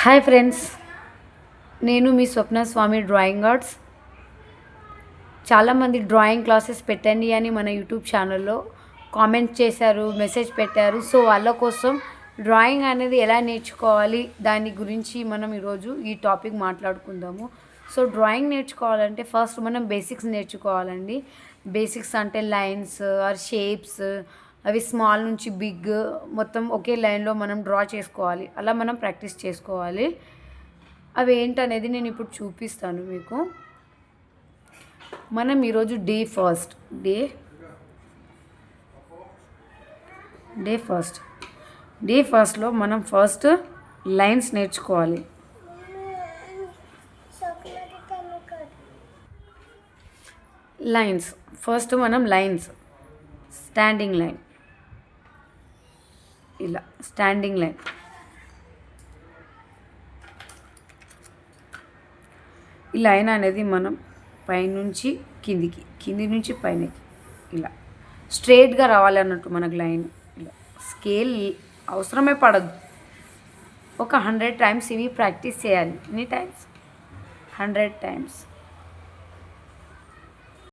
Hi friends, నేను మీ స్వప్న స్వామి drawing arts. చాలామంది drawing classes పెట్టండి అని మన యూట్యూబ్ ఛానల్లో కామెంట్ చేశారు, మెసేజ్ పెట్టారు. సో వాళ్ళ కోసం డ్రాయింగ్ అనేది ఎలా నేర్చుకోవాలి దాని గురించి మనం ఈరోజు ఈ టాపిక్ మాట్లాడుకుందాము. సో డ్రాయింగ్ నేర్చుకోవాలంటే ఫస్ట్ మనం బేసిక్స్ నేర్చుకోవాలండి. బేసిక్స్ అంటే లైన్స్ ఆర్ షేప్స్, అవి స్మాల్ నుంచి బిగ్ మొత్తం ఒకే లైన్లో మనం డ్రా చేసుకోవాలి. అలా మనం ప్రాక్టీస్ చేసుకోవాలి. అవి ఏంటనేది నేను ఇప్పుడు చూపిస్తాను మీకు. మనం ఈరోజు డే ఫస్ట్లో మనం ఫస్ట్ లైన్స్ నేర్చుకోవాలి. లైన్స్ ఫస్ట్ మనం స్టాండింగ్ లైన్, ఇలా స్టాండింగ్ లైన్, ఈ లైన్ అనేది మనం పైనుంచి కిందికి, కింది నుంచి పైనకి ఇలా స్ట్రేట్గా రావాలి అన్నట్టు మనకు లైన్. ఇలా స్కేల్ అవసరమే పడదు. ఒక 100 టైమ్స్ ఇవి ప్రాక్టీస్ చేయాలి. ఎన్ని టైమ్స్? 100 టైమ్స్.